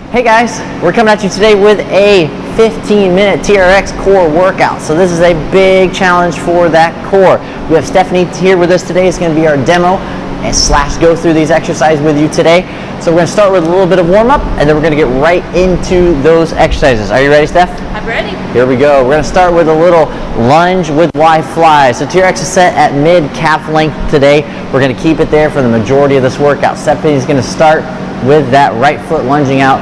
Hey guys, we're coming at you today with a 15-minute TRX core workout. So this is a big challenge for that core. We have Stephanie here with us today. It's going to be our demo and go through these exercises with you today. So we're going to start with a little bit of warm-up, and then we're going to get right into those exercises. Are you ready, Steph? I'm ready. Here we go. We're going to start with a little lunge with Y fly. So TRX is set at mid-calf length today. We're going to keep it there for the majority of this workout. Stephanie's going to start with that right foot lunging out,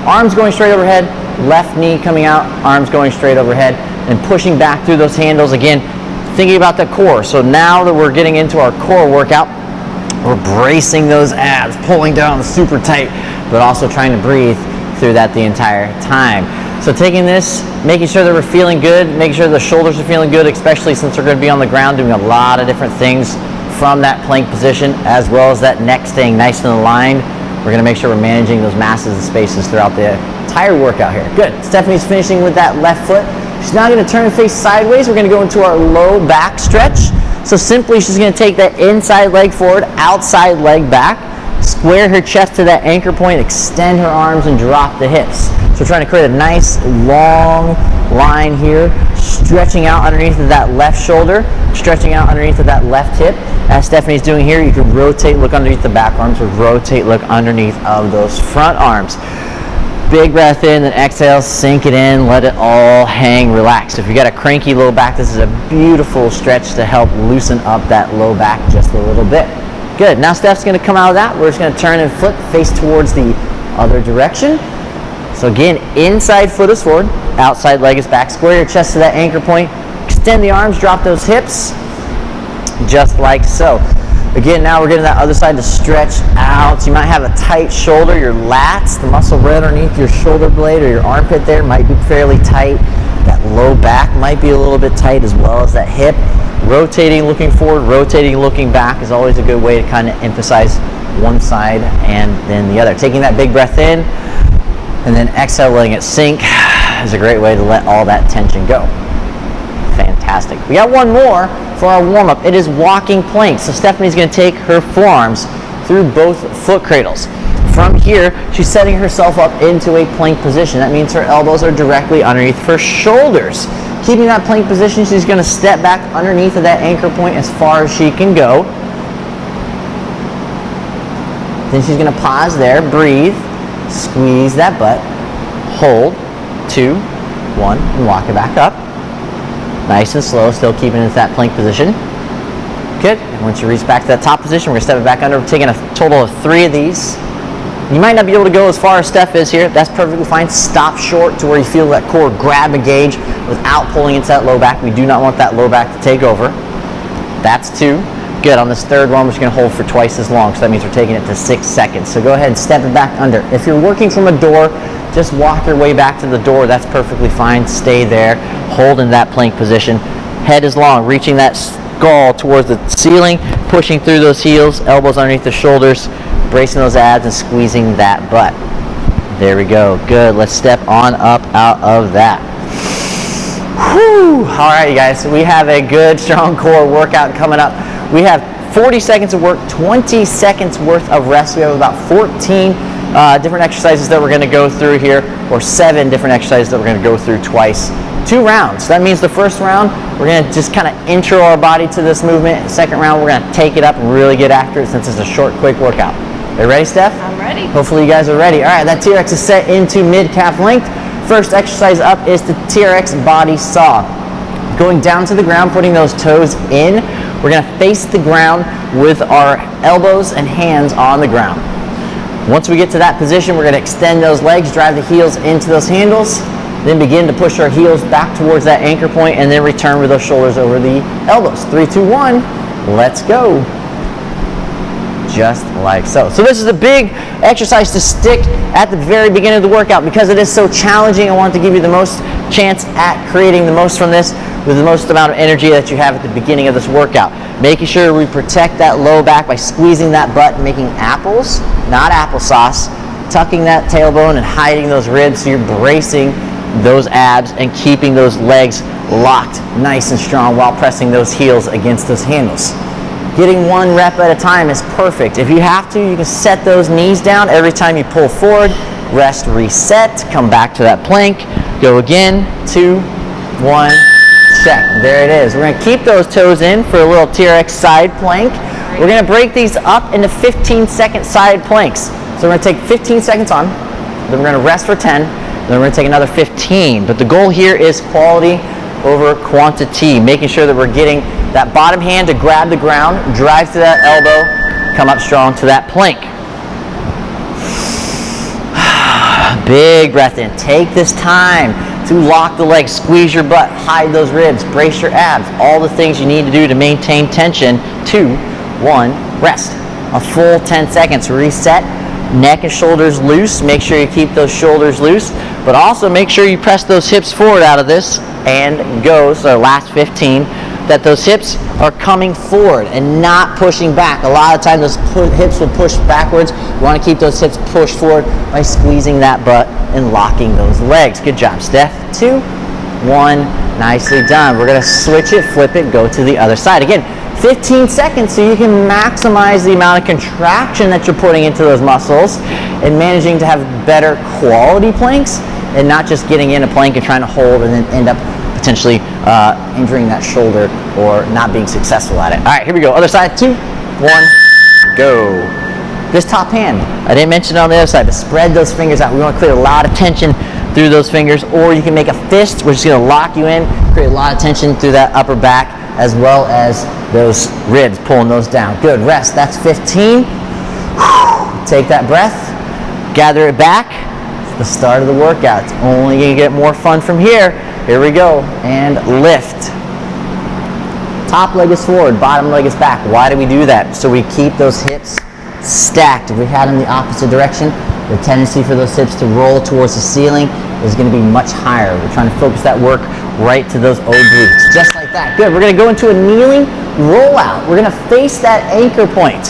arms going straight overhead, left knee coming out, arms going straight overhead, and pushing back through those handles. Again, thinking about the core. So now that we're getting into our core workout, we're bracing those abs, pulling down super tight, but also trying to breathe through that the entire time. So taking this, making sure that we're feeling good, making sure the shoulders are feeling good, especially since we're going to be on the ground doing a lot of different things from that plank position, as well as that neck staying nice and aligned. We're going to make sure we're managing those masses and spaces throughout the entire workout here. Good. Stephanie's finishing with that left foot. She's now going to turn and face sideways. We're going to go into our low back stretch. So simply she's going to take that inside leg forward, outside leg back, square her chest to that anchor point, extend her arms, and drop the hips. So we're trying to create a nice long line here, stretching out underneath of that left shoulder, stretching out underneath of that left hip. As Stephanie's doing here, you can rotate, look underneath the back arms, or rotate, look underneath of those front arms. Big breath in, then exhale, sink it in, let it all hang, relax. If you got a cranky low back, this is a beautiful stretch to help loosen up that low back just a little bit. Good. Now Steph's going to come out of that. We're just going to turn and flip, face towards the other direction. So again, inside foot is forward, outside leg is back. Square your chest to that anchor point. Extend the arms, drop those hips, just like so. Again, now we're getting that other side to stretch out. So you might have a tight shoulder. Your lats, the muscle right underneath your shoulder blade or your armpit there, might be fairly tight. That low back might be a little bit tight, as well as that hip. Rotating, looking forward, rotating, looking back is always a good way to kind of emphasize one side and then the other. Taking that big breath in and then exhale, letting it sink is a great way to let all that tension go. Fantastic. We got one more for our warm-up. It is walking planks. So Stephanie's going to take her forearms through both foot cradles. From here, she's setting herself up into a plank position. That means her elbows are directly underneath her shoulders. Keeping that plank position, she's going to step back underneath of that anchor point as far as she can go. Then she's going to pause there, breathe, squeeze that butt, hold, 2, 1, and walk it back up. Nice and slow, still keeping it in that plank position. Good. And once you reach back to that top position, we're going to step it back under. We're taking a total of 3 of these. You might not be able to go as far as Steph is here. That's perfectly fine. Stop short to where you feel that core grab, engage without pulling into that low back. We do not want that low back to take over. That's 2. Good. On this third one, we're just going to hold for twice as long. So that means we're taking it to 6 seconds. So go ahead and step it back under. If you're working from a door, just walk your way back to the door. That's perfectly fine. Stay there. Hold in that plank position. Head is long, reaching that skull towards the ceiling, pushing through those heels, elbows underneath the shoulders, bracing those abs and squeezing that butt. There we go. Good. Let's step on up out of that. Whew. All right, you guys. So we have a good, strong core workout coming up. We have 40 seconds of work, 20 seconds worth of rest. We have about 14 different exercises that we're going to go through here, or 7 different exercises that we're going to go through twice. 2 rounds. That means the first round, we're going to just kind of intro our body to this movement. Second round, we're going to take it up and really get after it since it's a short, quick workout. Are you ready, Steph? I'm ready. Hopefully you guys are ready. All right, that TRX is set into mid-calf length. First exercise up is the TRX Body Saw. Going down to the ground, putting those toes in. We're going to face the ground with our elbows and hands on the ground. Once we get to that position, we're going to extend those legs, drive the heels into those handles, then begin to push our heels back towards that anchor point, and then return with those shoulders over the elbows. 3, 2, 1, let's go. Just like so. So this is a big exercise to stick at the very beginning of the workout because it is so challenging. I want to give you the most chance at creating the most from this with the most amount of energy that you have at the beginning of this workout. Making sure we protect that low back by squeezing that butt and making apples, not applesauce, tucking that tailbone and hiding those ribs so you're bracing those abs and keeping those legs locked nice and strong while pressing those heels against those handles. Getting 1 rep at a time is perfect. If you have to, you can set those knees down every time you pull forward rest, reset, come back to that plank, go again, 2, 1, check. There it is. We're going to keep those toes in for a little TRX side plank. We're going to break these up into 15-second side planks. So we're going to take 15 seconds on, then we're going to rest for 10, then we're going to take another 15. But the goal here is quality over quantity, making sure that we're getting that bottom hand to grab the ground, drive to that elbow, come up strong to that plank. Big breath in. Take this time to lock the legs, squeeze your butt, hide those ribs, brace your abs, all the things you need to do to maintain tension. 2, 1, rest. A full 10 seconds, reset, neck and shoulders loose. Make sure you keep those shoulders loose, but also make sure you press those hips forward out of this and go. So last 15, that those hips are coming forward and not pushing back. A lot of times those hips will push backwards. You want to keep those hips pushed forward by squeezing that butt and locking those legs. Good job, Steph. 2, 1, nicely done. We're going to switch it, flip it, go to the other side. Again, 15 seconds so you can maximize the amount of contraction that you're putting into those muscles and managing to have better quality planks and not just getting in a plank and trying to hold and then end up potentially injuring that shoulder or not being successful at it. All right, here we go. Other side, 2, 1, go. This top hand, I didn't mention it on the other side, but spread those fingers out. We want to clear a lot of tension through those fingers, or you can make a fist, which is going to lock you in, create a lot of tension through that upper back, as well as those ribs, pulling those down. Good, rest. That's 15. Take that breath, gather it back. It's the start of the workout. It's only going to get more fun from here. Here we go, and lift. Top leg is forward, bottom leg is back. Why do we do that? So we keep those hips stacked. If we had them in the opposite direction, the tendency for those hips to roll towards the ceiling is going to be much higher. We're trying to focus that work right to those obliques, just like that. Good, we're going to go into a kneeling rollout. We're going to face that anchor point.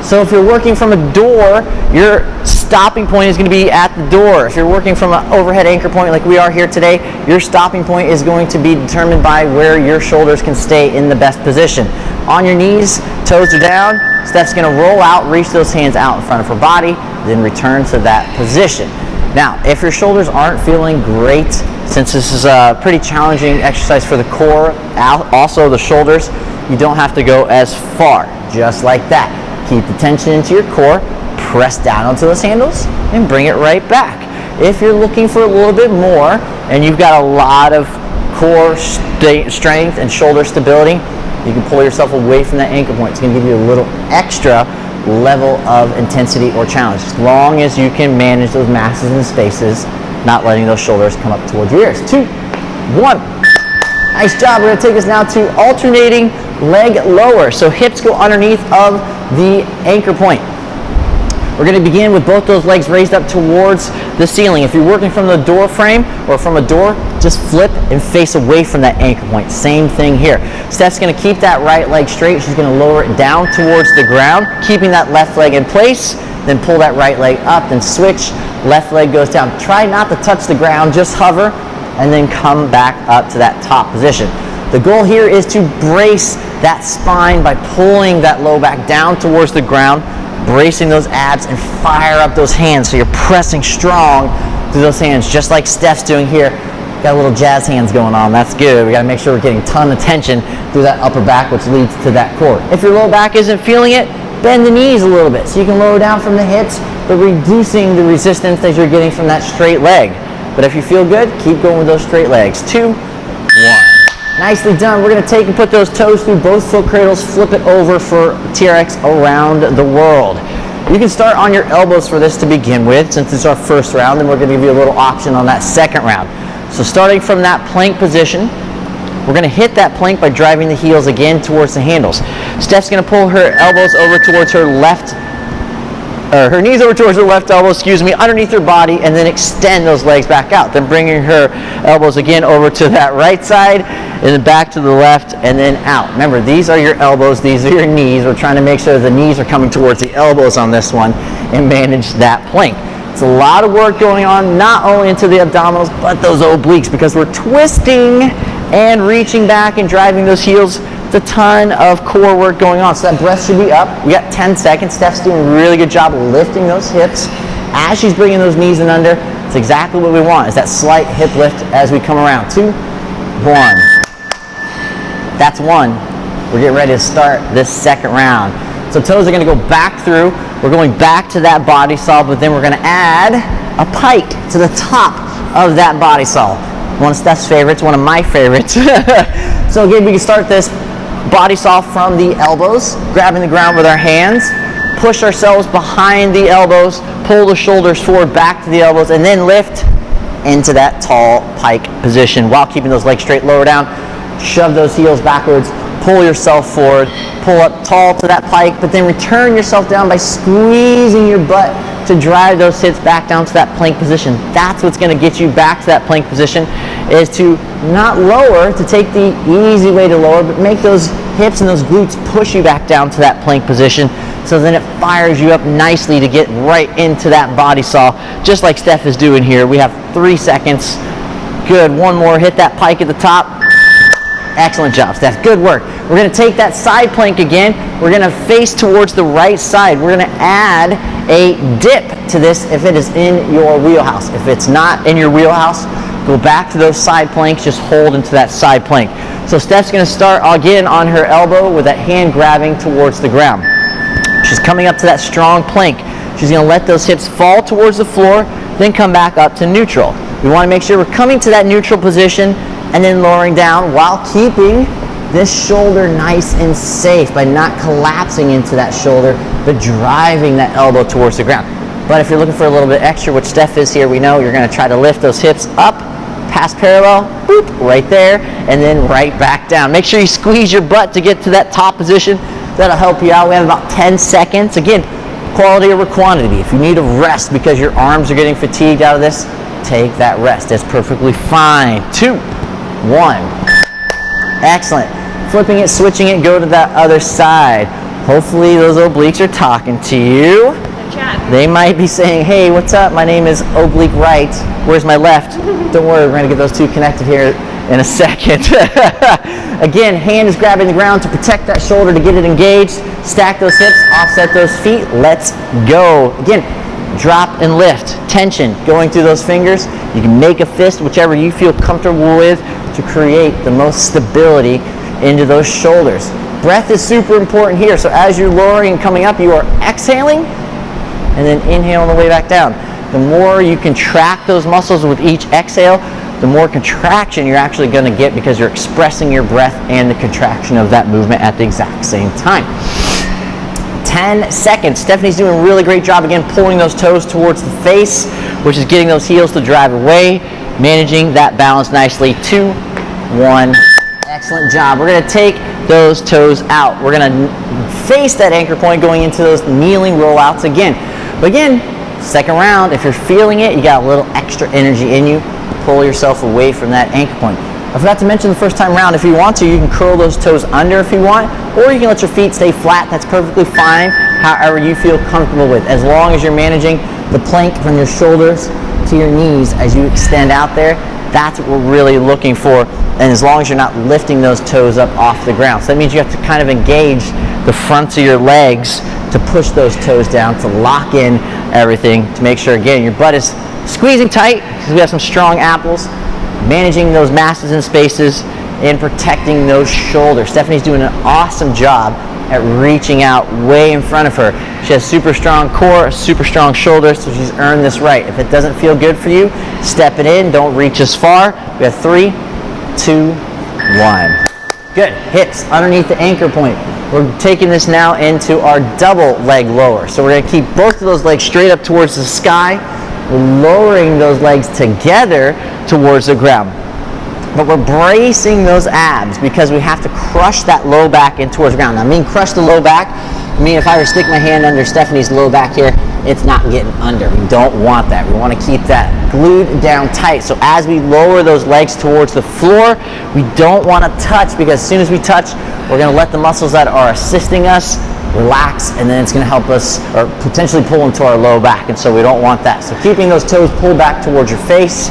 So if you're working from a door, your stopping point is going to be at the door. If you're working from an overhead anchor point like we are here today, your stopping point is going to be determined by where your shoulders can stay in the best position. On your knees, toes are down. Steph's going to roll out, reach those hands out in front of her body, then return to that position. Now, if your shoulders aren't feeling great, since this is a pretty challenging exercise for the core, also the shoulders, you don't have to go as far, just like that. Keep the tension into your core, press down onto those handles, and bring it right back. If you're looking for a little bit more, and you've got a lot of core strength and shoulder stability, you can pull yourself away from that anchor point. It's going to give you a little extra level of intensity or challenge, as long as you can manage those masses and spaces, not letting those shoulders come up towards your ears. 2, 1. Nice job. We're going to take this now to alternating leg lower. So hips go underneath of the anchor point. We're going to begin with both those legs raised up towards the ceiling. If you're working from the door frame or from a door, just flip and face away from that anchor point. Same thing here. Steph's going to keep that right leg straight. She's going to lower it down towards the ground, keeping that left leg in place, then pull that right leg up, then switch. Left leg goes down. Try not to touch the ground, just hover, and then come back up to that top position. The goal here is to brace that spine by pulling that low back down towards the ground, bracing those abs, and fire up those hands so you're pressing strong through those hands, just like Steph's doing here. Got a little jazz hands going on. That's good. We got to make sure we're getting a ton of tension through that upper back, which leads to that core. If your low back isn't feeling it, bend the knees a little bit so you can lower down from the hips, but reducing the resistance that you're getting from that straight leg. But if you feel good, keep going with those straight legs. 2, 1. Nicely done. We're going to take and put those toes through both foot cradles, flip it over for TRX Around the World. You can start on your elbows for this to begin with, since it's our first round, and we're going to give you a little option on that second round. So starting from that plank position, we're going to hit that plank by driving the heels again towards the handles. Steph's going to pull her elbows over towards her left, or her knees over towards her left elbow, underneath her body, and then extend those legs back out. Then bringing her elbows again over to that right side, and then back to the left, and then out. Remember, these are your elbows, these are your knees. We're trying to make sure the knees are coming towards the elbows on this one and manage that plank. It's a lot of work going on, not only into the abdominals, but those obliques, because we're twisting and reaching back and driving those heels. It's a ton of core work going on. So that breath should be up. We got 10 seconds. Steph's doing a really good job lifting those hips As she's bringing those knees in under, it's exactly what we want, is that slight hip lift as we come around. 2, 1. That's 1. We're getting ready to start this second round. So toes are going to go back through. We're going back to that body saw, but then we're going to add a pike to the top of that body saw. One of Steph's favorites, one of my favorites. So again, we can start this body saw from the elbows, grabbing the ground with our hands, push ourselves behind the elbows, pull the shoulders forward back to the elbows, and then lift into that tall pike position while keeping those legs straight, lower down, shove those heels backwards, pull yourself forward, pull up tall to that pike, but then return yourself down by squeezing your butt to drive those hips back down to that plank position. That's what's going to get you back to that plank position, is to not lower, to take the easy way to lower, but make those hips and those glutes push you back down to that plank position, so then it fires you up nicely to get right into that body saw, just like Steph is doing here. We have 3 seconds. Good, one more, hit that pike at the top. Excellent job, Steph, good work. We're gonna take that side plank again. We're gonna face towards the right side. We're gonna add a dip to this if it is in your wheelhouse. If it's not in your wheelhouse, go back to those side planks, just hold into that side plank. So Steph's gonna start again on her elbow with that hand grabbing towards the ground. She's coming up to that strong plank. She's gonna let those hips fall towards the floor, then come back up to neutral. We wanna make sure we're coming to that neutral position and then lowering down while keeping this shoulder nice and safe by not collapsing into that shoulder, but driving that elbow towards the ground. But if you're looking for a little bit extra, which Steph is here, we know you're gonna try to lift those hips up, past parallel, boop, right there, and then right back down. Make sure you squeeze your butt to get to that top position. That'll help you out. We have about 10 seconds. Again, quality over quantity. If you need a rest because your arms are getting fatigued out of this, take that rest. That's perfectly fine. 2, 1. Excellent. Flipping it, switching it, go to that other side. Hopefully those obliques are talking to you. They might be saying, hey, what's up? My name is Oblique Right. Where's my left? Don't worry, we're going to get those two connected here in a second. Again, hand is grabbing the ground to protect that shoulder, to get it engaged. Stack those hips, offset those feet. Let's go. Again, drop and lift. Tension going through those fingers. You can make a fist, whichever you feel comfortable with, to create the most stability into those shoulders. Breath is super important here. So as you're lowering and coming up, you are exhaling and then inhale on the way back down. The more you contract those muscles with each exhale, the more contraction you're actually going to get, because you're expressing your breath and the contraction of that movement at the exact same time. 10 seconds. Stephanie's doing a really great job, again, pulling those toes towards the face, which is getting those heels to drive away, managing that balance nicely. 2, 1. Excellent job. We're going to take those toes out. We're going to face that anchor point going into those kneeling rollouts again. But again, second round, if you're feeling it, you got a little extra energy in you, pull yourself away from that anchor point. I forgot to mention the first time round, if you want to, you can curl those toes under if you want, or you can let your feet stay flat. That's perfectly fine, however you feel comfortable with, as long as you're managing the plank from your shoulders to your knees as you extend out there. That's what we're really looking for, and as long as you're not lifting those toes up off the ground. So that means you have to kind of engage the fronts of your legs to push those toes down, to lock in everything, to make sure, again, your butt is squeezing tight, because we have some strong apples, managing those masses and spaces, and protecting those shoulders. Stephanie's doing an awesome job at reaching out way in front of her. She has super strong core, super strong shoulders, so she's earned this right. If it doesn't feel good for you, step it in, don't reach as far. We have 3, 2, 1. Good, hips underneath the anchor point. We're taking this now into our double leg lower. So we're gonna keep both of those legs straight up towards the sky. We're lowering those legs together towards the ground. But we're bracing those abs because we have to crush that low back in towards the ground. Now, I mean crush the low back. I mean, if I were to stick my hand under Stephanie's low back here, it's not getting under. We don't want that. We want to keep that glued down tight. So as we lower those legs towards the floor, we don't want to touch, because as soon as we touch, we're going to let the muscles that are assisting us relax, and then it's going to help us, or potentially pull into our low back, and so we don't want that. So keeping those toes pulled back towards your face,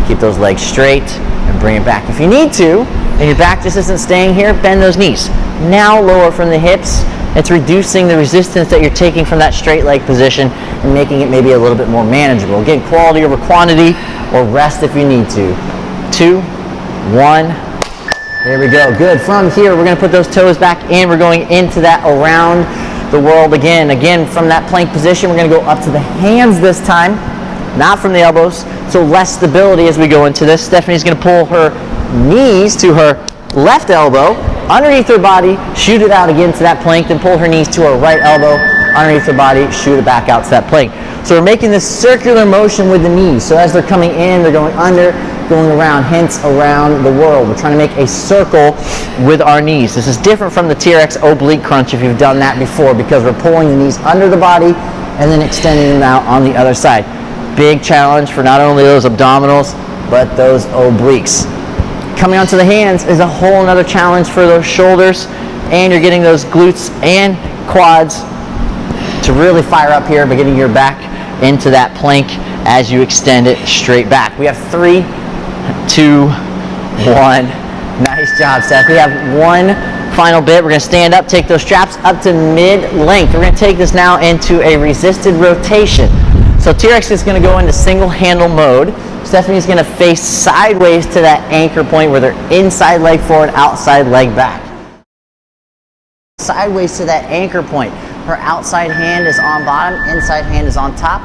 keep those legs straight, and bring it back. If you need to, and your back just isn't staying here, bend those knees. Now lower from the hips, It's reducing the resistance that you're taking from that straight leg position and making it maybe a little bit more manageable. Again, quality over quantity, or rest if you need to. 2, 1. There we go. Good. From here, we're going to put those toes back in. We're going into that around the world again. Again, from that plank position, we're going to go up to the hands this time, not from the elbows. So less stability as we go into this. Stephanie's going to pull her knees to her left elbow, underneath her body, shoot it out again to that plank, then pull her knees to her right elbow, underneath her body, shoot it back out to that plank. So we're making this circular motion with the knees. So as they're coming in, they're going under, going around, hence around the world. We're trying to make a circle with our knees. This is different from the TRX oblique crunch if you've done that before, because we're pulling the knees under the body and then extending them out on the other side. Big challenge for not only those abdominals, but those obliques. Coming onto the hands is a whole nother challenge for those shoulders, and you're getting those glutes and quads to really fire up here by getting your back into that plank as you extend it straight back. We have 3, 2, 1. Nice job, Steph. We have one final bit. We're going to stand up, take those straps up to mid-length. We're going to take this now into a resisted rotation. So TRX is going to go into single handle mode. Stephanie's going to face sideways to that anchor point where they're inside leg forward, outside leg back. Sideways to that anchor point. Her outside hand is on bottom, inside hand is on top.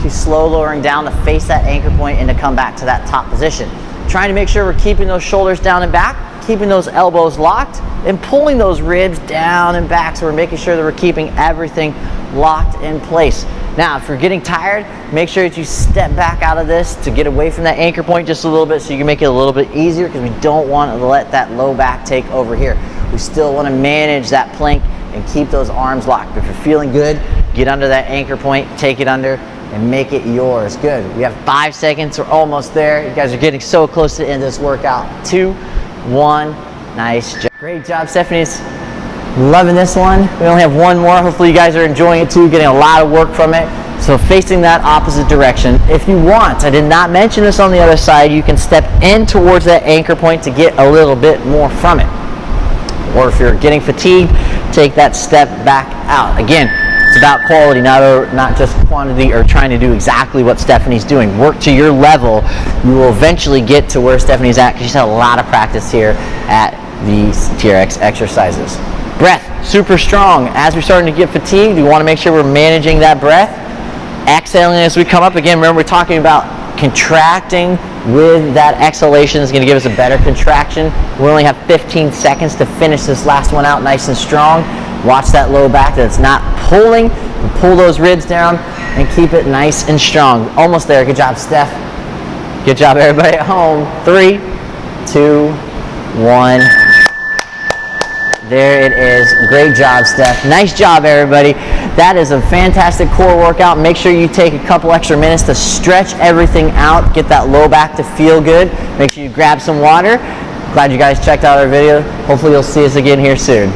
She's slow lowering down to face that anchor point and to come back to that top position. Trying to make sure we're keeping those shoulders down and back, keeping those elbows locked, and pulling those ribs down and back, so we're making sure that we're keeping everything locked in place. Now, if you're getting tired, make sure that you step back out of this to get away from that anchor point just a little bit, so you can make it a little bit easier, because we don't want to let that low back take over here. We still want to manage that plank and keep those arms locked. If you're feeling good, get under that anchor point, take it under, and make it yours. Good. We have 5 seconds. We're almost there. You guys are getting so close to the end of this workout. 2, 1. Nice job. Great job, Stephanie's loving this one. We only have one more. Hopefully you guys are enjoying it too, getting a lot of work from it. So facing that opposite direction. If you want, I did not mention this on the other side, you can step in towards that anchor point to get a little bit more from it. Or if you're getting fatigued, take that step back out. Again, it's about quality, not just quantity or trying to do exactly what Stephanie's doing. Work to your level. You will eventually get to where Stephanie's at, because she's had a lot of practice here at these TRX exercises. Breath, super strong. As we're starting to get fatigued, we want to make sure we're managing that breath. Exhaling as we come up. Again, remember we're talking about contracting with that exhalation is going to give us a better contraction. We only have 15 seconds to finish this last one out nice and strong. Watch that low back that it's not pulling. Pull those ribs down and keep it nice and strong. Almost there. Good job, Steph. Good job, everybody at home. 3, 2, 1. There it is. Great job, Steph. Nice job, everybody. That is a fantastic core workout. Make sure you take a couple extra minutes to stretch everything out, get that low back to feel good. Make sure you grab some water. Glad you guys checked out our video. Hopefully you'll see us again here soon.